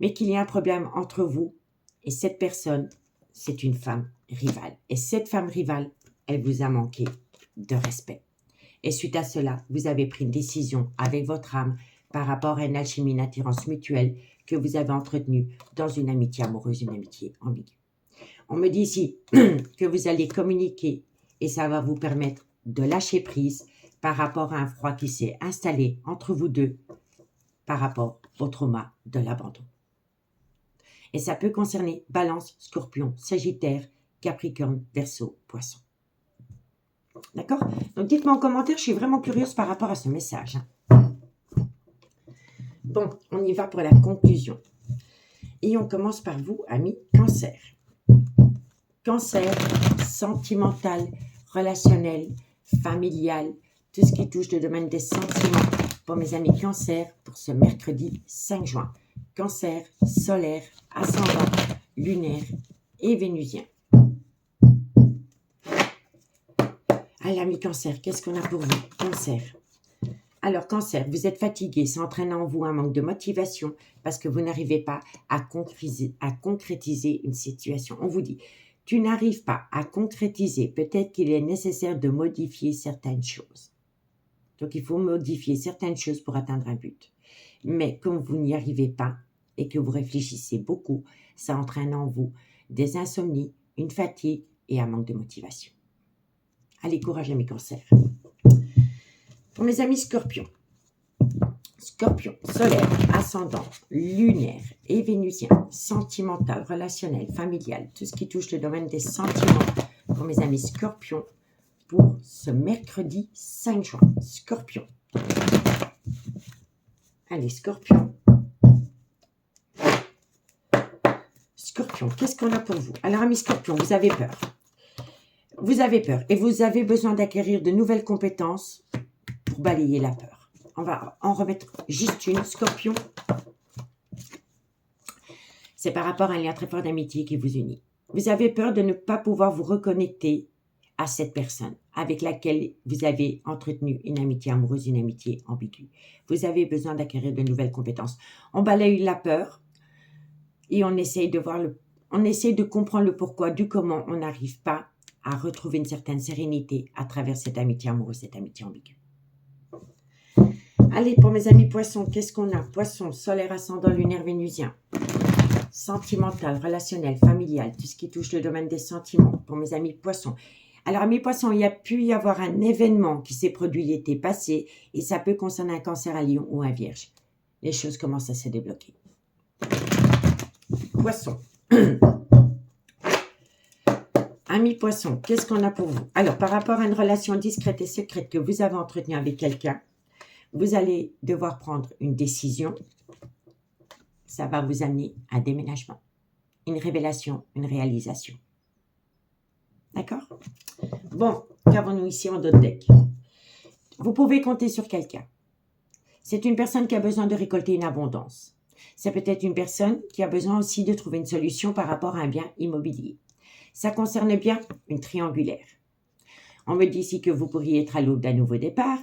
Mais qu'il y a un problème entre vous et cette personne, c'est une femme rivale. Et cette femme rivale, elle vous a manqué de respect. Et suite à cela, vous avez pris une décision avec votre âme par rapport à une alchimie, une attirance mutuelle que vous avez entretenue dans une amitié amoureuse, une amitié ambiguë. On me dit ici que vous allez communiquer et ça va vous permettre de lâcher prise par rapport à un froid qui s'est installé entre vous deux par rapport au trauma de l'abandon. Et ça peut concerner Balance, Scorpion, Sagittaire, Capricorne, Verseau, Poisson. D'accord? Donc dites-moi en commentaire, je suis vraiment curieuse par rapport à ce message. Bon, on y va pour la conclusion. Et on commence par vous, amis Cancer. Cancer, sentimental, relationnel, familial, tout ce qui touche le domaine des sentiments pour mes amis Cancer pour ce mercredi 5 juin. Cancer, solaire, ascendant, lunaire et vénusien. Allez, amis Cancer, qu'est-ce qu'on a pour vous? Cancer. Alors, Cancer, vous êtes fatigué, ça entraîne en vous un manque de motivation parce que vous n'arrivez pas à concrétiser une situation. On vous dit, tu n'arrives pas à concrétiser, peut-être qu'il est nécessaire de modifier certaines choses. Donc, il faut modifier certaines choses pour atteindre un but. Mais comme vous n'y arrivez pas et que vous réfléchissez beaucoup, ça entraîne en vous des insomnies, une fatigue et un manque de motivation. Allez, courage, amis Cancer. Pour mes amis Scorpions. Scorpion, solaire, ascendant, lunaire et vénusien, sentimental, relationnel, familial, tout ce qui touche le domaine des sentiments pour mes amis Scorpions pour ce mercredi 5 juin. Scorpion. Allez, Scorpion. Scorpion, qu'est-ce qu'on a pour vous? Alors, amis Scorpion, vous avez peur. Vous avez peur et vous avez besoin d'acquérir de nouvelles compétences pour balayer la peur. On va en remettre juste une, Scorpion. C'est par rapport à un lien très fort d'amitié qui vous unit. Vous avez peur de ne pas pouvoir vous reconnecter à cette personne avec laquelle vous avez entretenu une amitié amoureuse, une amitié ambiguë. Vous avez besoin d'acquérir de nouvelles compétences. On balaye la peur et on essaye de comprendre le pourquoi, du comment on n'arrive pas à retrouver une certaine sérénité à travers cette amitié amoureuse, cette amitié ambiguë. Allez, pour mes amis Poissons, qu'est-ce qu'on a? Poisson, solaire, ascendant, lunaire, vénusien. Sentimental, relationnel, familial, tout ce qui touche le domaine des sentiments pour mes amis Poissons. Alors, amis Poissons, il y a pu y avoir un événement qui s'est produit l'été passé et ça peut concerner un Cancer, un Lion ou un Vierge. Les choses commencent à se débloquer. Poissons. Amis Poissons, qu'est-ce qu'on a pour vous? Alors, par rapport à une relation discrète et secrète que vous avez entretenue avec quelqu'un, vous allez devoir prendre une décision. Ça va vous amener à un déménagement, une révélation, une réalisation. D'accord? Bon, qu'avons-nous ici en d'autres decks? Vous pouvez compter sur quelqu'un. C'est une personne qui a besoin de récolter une abondance. C'est peut-être une personne qui a besoin aussi de trouver une solution par rapport à un bien immobilier. Ça concerne bien une triangulaire. On me dit ici que vous pourriez être à l'aube d'un nouveau départ,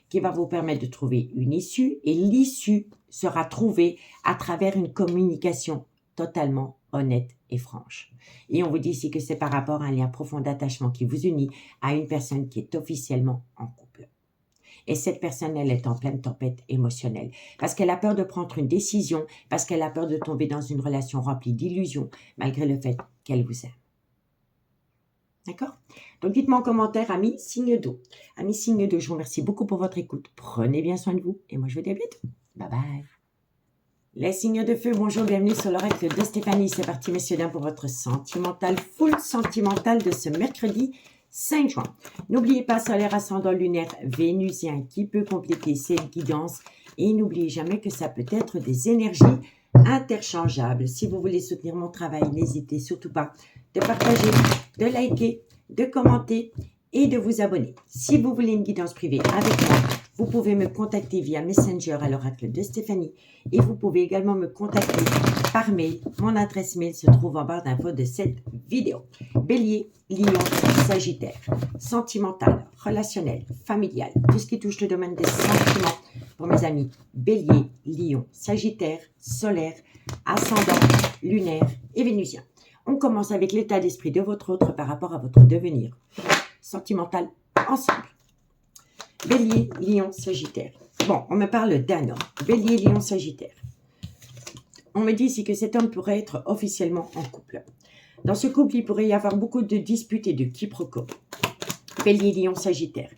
qui va vous permettre de trouver une issue, et l'issue sera trouvée à travers une communication totalement honnête et franche. Et on vous dit ici que c'est par rapport à un lien profond d'attachement qui vous unit à une personne qui est officiellement en couple. Et cette personne, elle est en pleine tempête émotionnelle, parce qu'elle a peur de prendre une décision, parce qu'elle a peur de tomber dans une relation remplie d'illusions, malgré le fait qu'elle vous aime. D'accord? Donc, dites-moi en commentaire, amis signe d'eau. Amis signe d'eau, je vous remercie beaucoup pour votre écoute. Prenez bien soin de vous. Et moi, je vous dis à bientôt. Bye bye. Les signes de feu, bonjour, bienvenue sur l'oracle de Stéphanie. C'est parti, messieurs, dames, pour votre sentimental, full sentimental de ce mercredi 5 juin. N'oubliez pas, solaire, ascendant, lunaire, vénusien, qui peut compliquer cette guidance. Et n'oubliez jamais que ça peut être des énergies interchangeables. Si vous voulez soutenir mon travail, n'hésitez surtout pas de partager, de liker, de commenter et de vous abonner. Si vous voulez une guidance privée avec moi, vous pouvez me contacter via Messenger à l'oracle de Stéphanie et vous pouvez également me contacter par mail. Mon adresse mail se trouve en barre d'infos de cette vidéo. Bélier, Lion, Sagittaire, sentimental, relationnel, familial, tout ce qui touche le domaine des sentiments pour mes amis Bélier, Lion, Sagittaire, solaire, ascendant, lunaire et vénusien. On commence avec l'état d'esprit de votre autre par rapport à votre devenir sentimental ensemble. Bélier, Lion, Sagittaire. Bon, on me parle d'un homme. Bélier, Lion, Sagittaire. On me dit ici que cet homme pourrait être officiellement en couple. Dans ce couple, il pourrait y avoir beaucoup de disputes et de quiproquos. Bélier, Lion, Sagittaire.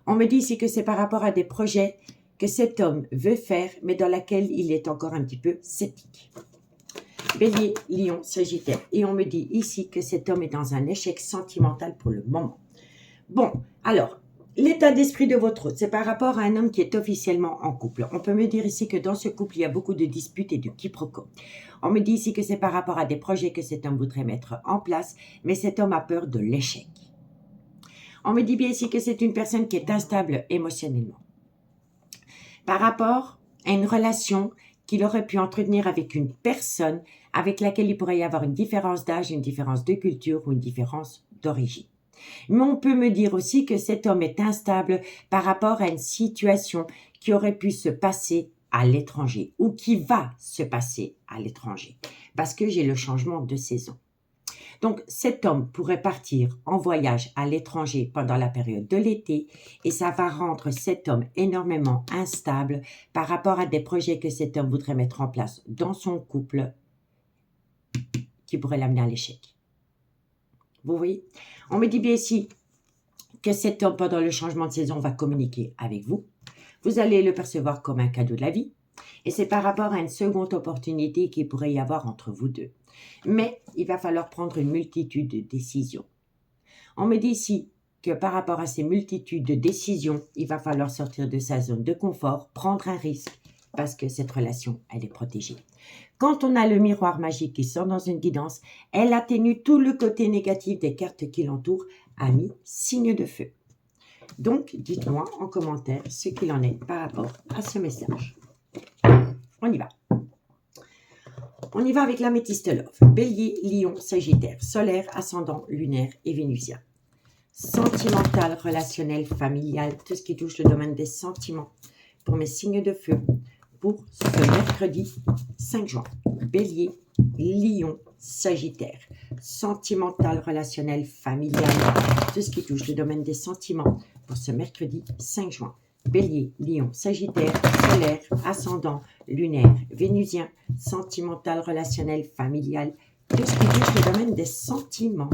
On me dit ici que c'est par rapport à des projets que cet homme veut faire, mais dans lesquels il est encore un petit peu sceptique. Bélier, Lion, Sagittaire. Et on me dit ici que cet homme est dans un échec sentimental pour le moment. Bon, alors, l'état d'esprit de votre hôte, c'est par rapport à un homme qui est officiellement en couple. On peut me dire ici que dans ce couple, il y a beaucoup de disputes et de quiproquos. On me dit ici que c'est par rapport à des projets que cet homme voudrait mettre en place, mais cet homme a peur de l'échec. On me dit bien ici que c'est une personne qui est instable émotionnellement. Par rapport à une relation qu'il aurait pu entretenir avec une personne avec laquelle il pourrait y avoir une différence d'âge, une différence de culture ou une différence d'origine. Mais on peut me dire aussi que cet homme est instable par rapport à une situation qui aurait pu se passer à l'étranger ou qui va se passer à l'étranger parce que j'ai le changement de saison. Donc, cet homme pourrait partir en voyage à l'étranger pendant la période de l'été et ça va rendre cet homme énormément instable par rapport à des projets que cet homme voudrait mettre en place dans son couple qui pourraient l'amener à l'échec. Vous voyez? On me dit bien ici que cet homme, pendant le changement de saison, va communiquer avec vous. Vous allez le percevoir comme un cadeau de la vie. Et c'est par rapport à une seconde opportunité qu'il pourrait y avoir entre vous deux. Mais il va falloir prendre une multitude de décisions. On me dit ici que par rapport à ces multitudes de décisions, il va falloir sortir de sa zone de confort, prendre un risque, parce que cette relation, elle est protégée. Quand on a le miroir magique qui sort dans une guidance, elle atténue tout le côté négatif des cartes qui l'entourent, amis, signe de feu. Donc, dites-moi en commentaire ce qu'il en est par rapport à ce message. On y va. On y va avec l'améthyste love. Bélier, Lion, Sagittaire, solaire, ascendant, lunaire et vénusien. Sentimental, relationnel, familial, tout ce qui touche le domaine des sentiments pour mes signes de feu pour ce mercredi 5 juin. Bélier, Lion, Sagittaire, sentimental, relationnel, familial, tout ce qui touche le domaine des sentiments pour ce mercredi 5 juin. Bélier, Lion, Sagittaire, solaire, ascendant, lunaire, vénusien, sentimental, relationnel, familial, tout ce qui touche le domaine des sentiments.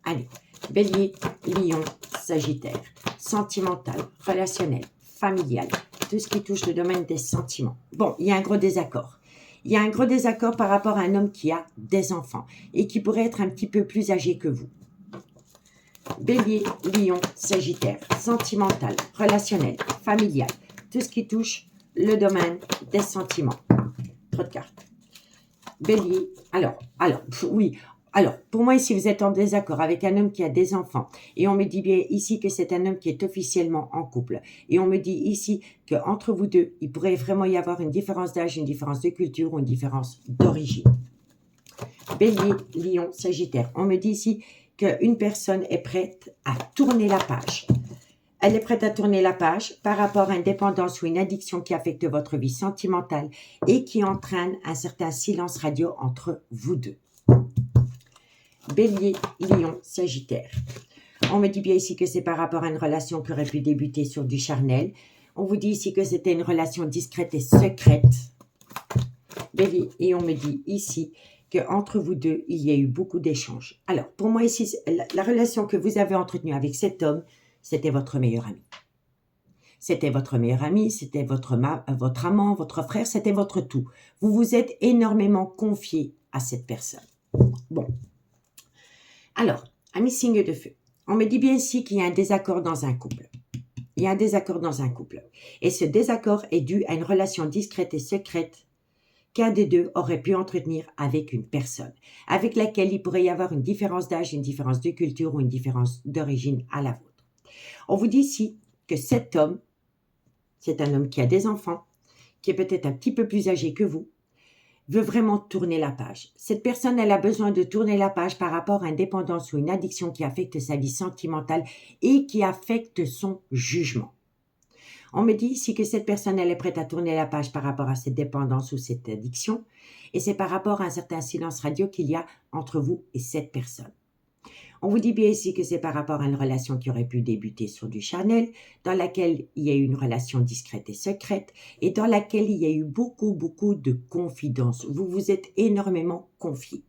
Allez, Bélier, Lion, Sagittaire, sentimental, relationnel, familial, tout ce qui touche le domaine des sentiments. Bon, il y a un gros désaccord. Il y a un gros désaccord par rapport à un homme qui a des enfants et qui pourrait être un petit peu plus âgé que vous. Bélier, Lion, Sagittaire, sentimental, relationnel, familial, tout ce qui touche le domaine des sentiments. Trop de cartes. Bélier, alors, pour moi ici, vous êtes en désaccord avec un homme qui a des enfants. Et on me dit bien ici que c'est un homme qui est officiellement en couple. Et on me dit ici qu'entre vous deux, il pourrait vraiment y avoir une différence d'âge, une différence de culture ou une différence d'origine. Bélier, Lion, Sagittaire. On me dit ici qu'une personne est prête à tourner la page. Elle est prête à tourner la page par rapport à une dépendance ou une addiction qui affecte votre vie sentimentale et qui entraîne un certain silence radio entre vous deux. Bélier, Lion, Sagittaire. On me dit bien ici que c'est par rapport à une relation qui aurait pu débuter sur du charnel. On vous dit ici que c'était une relation discrète et secrète. Bélier, et on me dit ici qu'entre vous deux, il y a eu beaucoup d'échanges. Alors, pour moi ici, la relation que vous avez entretenue avec cet homme, c'était votre meilleur ami. C'était votre meilleur ami, c'était votre amant, votre frère, c'était votre tout. Vous vous êtes énormément confié à cette personne. Bon. Alors, amis signes de feu, on me dit bien ici qu'il y a un désaccord dans un couple. Il y a un désaccord dans un couple. Et ce désaccord est dû à une relation discrète et secrète qu'un des deux aurait pu entretenir avec une personne, avec laquelle il pourrait y avoir une différence d'âge, une différence de culture ou une différence d'origine à la vôtre. On vous dit ici que cet homme, c'est un homme qui a des enfants, qui est peut-être un petit peu plus âgé que vous, veut vraiment tourner la page. Cette personne, elle a besoin de tourner la page par rapport à une dépendance ou une addiction qui affecte sa vie sentimentale et qui affecte son jugement. On me dit ici que cette personne, elle est prête à tourner la page par rapport à cette dépendance ou cette addiction et c'est par rapport à un certain silence radio qu'il y a entre vous et cette personne. On vous dit bien ici que c'est par rapport à une relation qui aurait pu débuter sur du charnel, dans laquelle il y a eu une relation discrète et secrète, et dans laquelle il y a eu beaucoup de confidences. Vous vous êtes énormément confiés.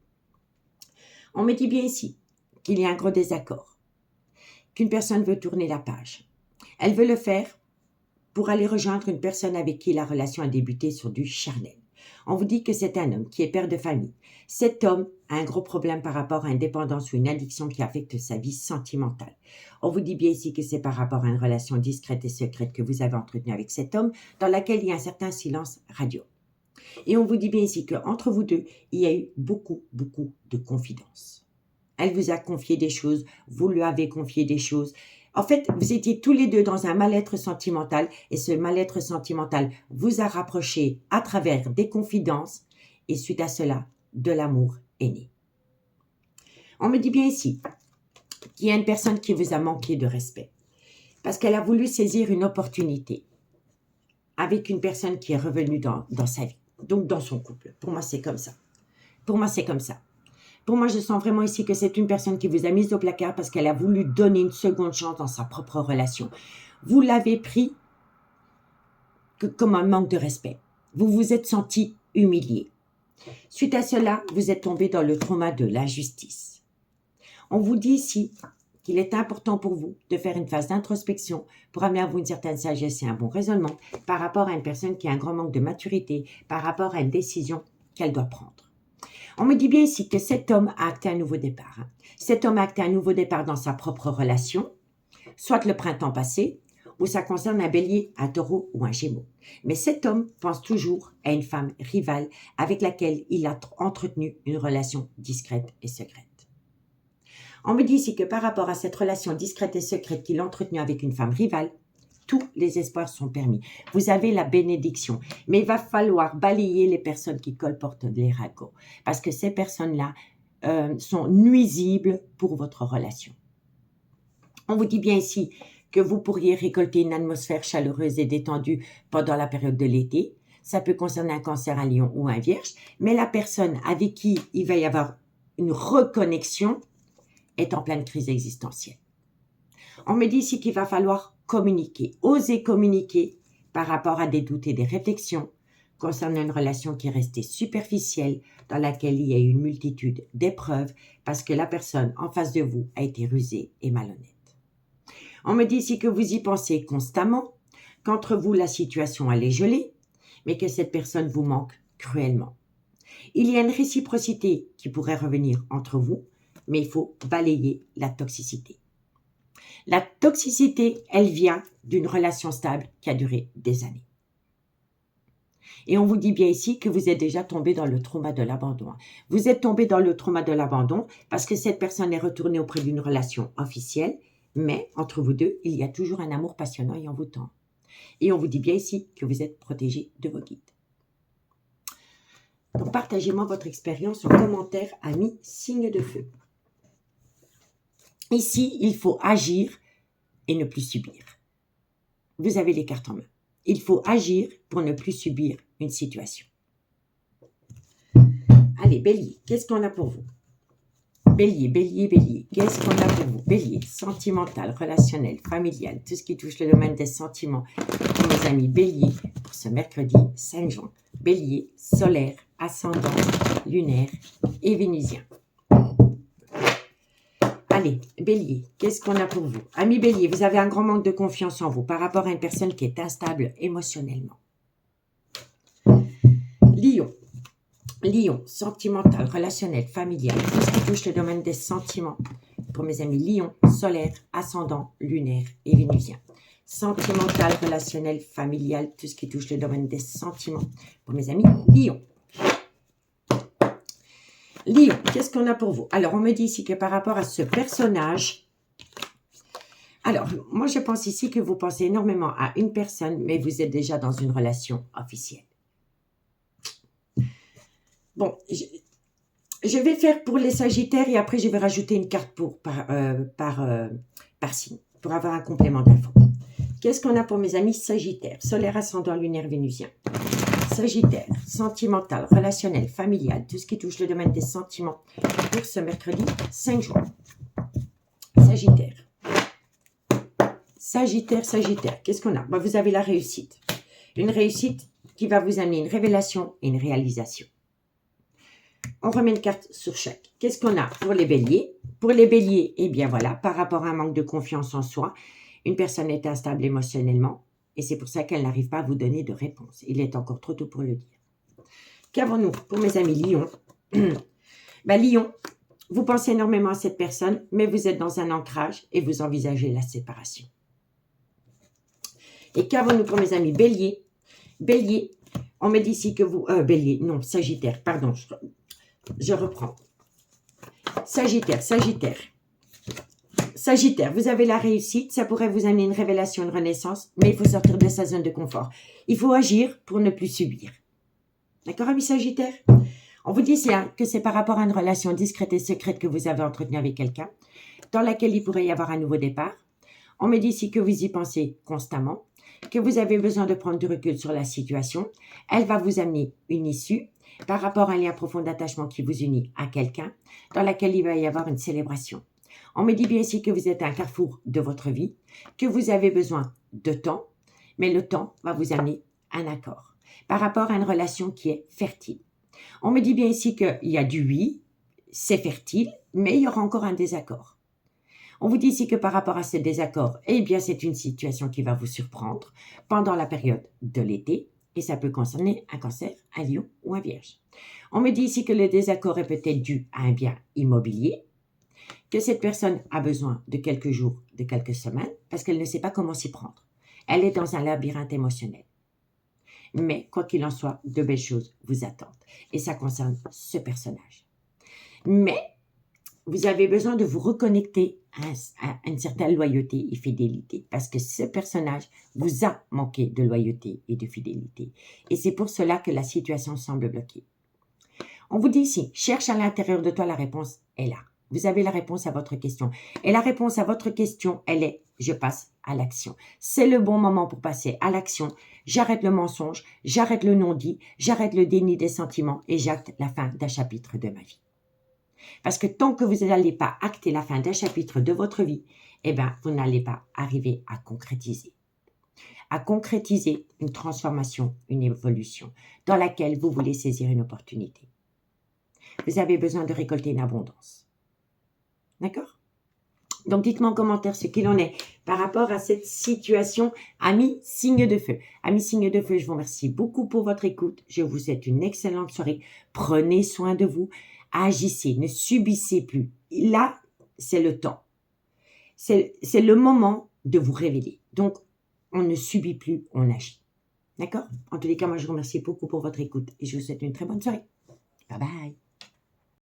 On me dit bien ici qu'il y a un gros désaccord, qu'une personne veut tourner la page. Elle veut le faire pour aller rejoindre une personne avec qui la relation a débuté sur du charnel. On vous dit que c'est un homme qui est père de famille. Cet homme a un gros problème par rapport à une dépendance ou une addiction qui affecte sa vie sentimentale. On vous dit bien ici que c'est par rapport à une relation discrète et secrète que vous avez entretenue avec cet homme, dans laquelle il y a un certain silence radio. Et on vous dit bien ici qu'entre vous deux, il y a eu beaucoup de confidences. Elle vous a confié des choses, vous lui avez confié des choses. En fait, vous étiez tous les deux dans un mal-être sentimental et ce mal-être sentimental vous a rapprochés à travers des confidences et suite à cela, de l'amour est né. On me dit bien ici qu'il y a une personne qui vous a manqué de respect parce qu'elle a voulu saisir une opportunité avec une personne qui est revenue dans sa vie, donc dans son couple. Pour moi, c'est comme ça. Pour moi, c'est comme ça. Pour moi, je sens vraiment ici que c'est une personne qui vous a mise au placard parce qu'elle a voulu donner une seconde chance dans sa propre relation. Vous l'avez pris comme un manque de respect. Vous vous êtes senti humilié. Suite à cela, vous êtes tombé dans le trauma de l'injustice. On vous dit ici qu'il est important pour vous de faire une phase d'introspection pour amener à vous une certaine sagesse et un bon raisonnement par rapport à une personne qui a un grand manque de maturité, par rapport à une décision qu'elle doit prendre. On me dit bien ici que cet homme a acté un nouveau départ. Cet homme a acté un nouveau départ dans sa propre relation, soit le printemps passé, ou ça concerne un bélier, un taureau ou un gémeau. Mais cet homme pense toujours à une femme rivale avec laquelle il a entretenu une relation discrète et secrète. On me dit ici que par rapport à cette relation discrète et secrète qu'il a entretenue avec une femme rivale, tous les espoirs sont permis. Vous avez la bénédiction. Mais il va falloir balayer les personnes qui colportent les ragots. Parce que ces personnes-là sont nuisibles pour votre relation. On vous dit bien ici que vous pourriez récolter une atmosphère chaleureuse et détendue pendant la période de l'été. Ça peut concerner un cancer, un lion ou un vierge. Mais la personne avec qui il va y avoir une reconnexion est en pleine crise existentielle. On me dit ici qu'il va falloir communiquer, oser communiquer par rapport à des doutes et des réflexions concernant une relation qui est restée superficielle, dans laquelle il y a eu une multitude d'épreuves parce que la personne en face de vous a été rusée et malhonnête. On me dit ici que vous y pensez constamment, qu'entre vous la situation elle est gelée, mais que cette personne vous manque cruellement. Il y a une réciprocité qui pourrait revenir entre vous, mais il faut balayer la toxicité. La toxicité, elle vient d'une relation stable qui a duré des années. Et on vous dit bien ici que vous êtes déjà tombé dans le trauma de l'abandon. Vous êtes tombé dans le trauma de l'abandon parce que cette personne est retournée auprès d'une relation officielle, mais entre vous deux, il y a toujours un amour passionnant et envoûtant. Et on vous dit bien ici que vous êtes protégé de vos guides. Donc partagez-moi votre expérience en commentaire, amis, signe de feu. Ici, il faut agir et ne plus subir. Vous avez les cartes en main. Il faut agir pour ne plus subir une situation. Allez, Bélier, qu'est-ce qu'on a pour vous? Bélier, Bélier, Bélier, qu'est-ce qu'on a pour vous? Bélier, sentimental, relationnel, familial, tout ce qui touche le domaine des sentiments. Pour mes amis Bélier, pour ce mercredi 5 juin. Bélier, solaire, ascendant, lunaire et vénusien. Allez, Bélier, qu'est-ce qu'on a pour vous? Ami Bélier, vous avez un grand manque de confiance en vous par rapport à une personne qui est instable émotionnellement. Lion, Lion, sentimental, relationnel, familial, tout ce qui touche le domaine des sentiments. Pour mes amis Lion, solaire, ascendant, lunaire et vénusien. Sentimental, relationnel, familial, tout ce qui touche le domaine des sentiments. Pour mes amis Lion. Lion, qu'est-ce qu'on a pour vous? Alors, on me dit ici que par rapport à ce personnage, alors, moi, je pense ici que vous pensez énormément à une personne, mais vous êtes déjà dans une relation officielle. Bon, je vais faire pour les Sagittaires et après, je vais rajouter une carte par signe, pour avoir un complément d'info. Qu'est-ce qu'on a pour mes amis Sagittaires? Solaire, ascendant, lunaire, vénusien. Sagittaire, sentimental, relationnel, familial, tout ce qui touche le domaine des sentiments pour ce mercredi 5 juin. Sagittaire. Sagittaire, Sagittaire, qu'est-ce qu'on a? Ben, vous avez la réussite. Une réussite qui va vous amener une révélation et une réalisation. On remet une carte sur chaque. Qu'est-ce qu'on a pour les béliers? Pour les béliers, eh bien voilà, par rapport à un manque de confiance en soi, une personne est instable émotionnellement, Et c'est pour ça qu'elle n'arrive pas à vous donner de réponse. Il est encore trop tôt pour le dire. Qu'avons-nous pour mes amis Lion? Lion, vous pensez énormément à cette personne, mais vous êtes dans un ancrage et vous envisagez la séparation. Et qu'avons-nous pour mes amis Bélier? Bélier, on me dit ici que vous... Bélier, non, Sagittaire, pardon, je reprends. Sagittaire, vous avez la réussite, ça pourrait vous amener une révélation, une renaissance, mais il faut sortir de sa zone de confort. Il faut agir pour ne plus subir. D'accord, ami Sagittaire? On vous dit que c'est par rapport à une relation discrète et secrète que vous avez entretenue avec quelqu'un, dans laquelle il pourrait y avoir un nouveau départ. On me dit ici que vous y pensez constamment, que vous avez besoin de prendre du recul sur la situation. Elle va vous amener une issue par rapport à un lien profond d'attachement qui vous unit à quelqu'un, dans laquelle il va y avoir une célébration. On me dit bien ici que vous êtes à un carrefour de votre vie, que vous avez besoin de temps, mais le temps va vous amener un accord par rapport à une relation qui est fertile. On me dit bien ici qu'il y a du oui, c'est fertile, mais il y aura encore un désaccord. On vous dit ici que par rapport à ce désaccord, eh bien c'est une situation qui va vous surprendre pendant la période de l'été, et ça peut concerner un Cancer, un Lion ou un Vierge. On me dit ici que le désaccord est peut-être dû à un bien immobilier, que cette personne a besoin de quelques jours, de quelques semaines, parce qu'elle ne sait pas comment s'y prendre. Elle est dans un labyrinthe émotionnel. Mais, quoi qu'il en soit, de belles choses vous attendent. Et ça concerne ce personnage. Mais, vous avez besoin de vous reconnecter à une certaine loyauté et fidélité. Parce que ce personnage vous a manqué de loyauté et de fidélité. Et c'est pour cela que la situation semble bloquée. On vous dit ici, cherche à l'intérieur de toi, la réponse est là. Vous avez la réponse à votre question. Et la réponse à votre question, elle est « je passe à l'action ». C'est le bon moment pour passer à l'action. J'arrête le mensonge, j'arrête le non-dit, j'arrête le déni des sentiments et j'acte la fin d'un chapitre de ma vie. Parce que tant que vous n'allez pas acter la fin d'un chapitre de votre vie, eh bien, vous n'allez pas arriver à concrétiser. À concrétiser une transformation, une évolution dans laquelle vous voulez saisir une opportunité. Vous avez besoin de récolter une abondance. D'accord? Donc, dites-moi en commentaire ce qu'il en est par rapport à cette situation, amis signe de feu. Amis signe de feu, je vous remercie beaucoup pour votre écoute. Je vous souhaite une excellente soirée. Prenez soin de vous. Agissez, ne subissez plus. Là, c'est le temps. C'est le moment de vous révéler. Donc, on ne subit plus, on agit. D'accord? En tous les cas, moi, je vous remercie beaucoup pour votre écoute et je vous souhaite une très bonne soirée. Bye bye.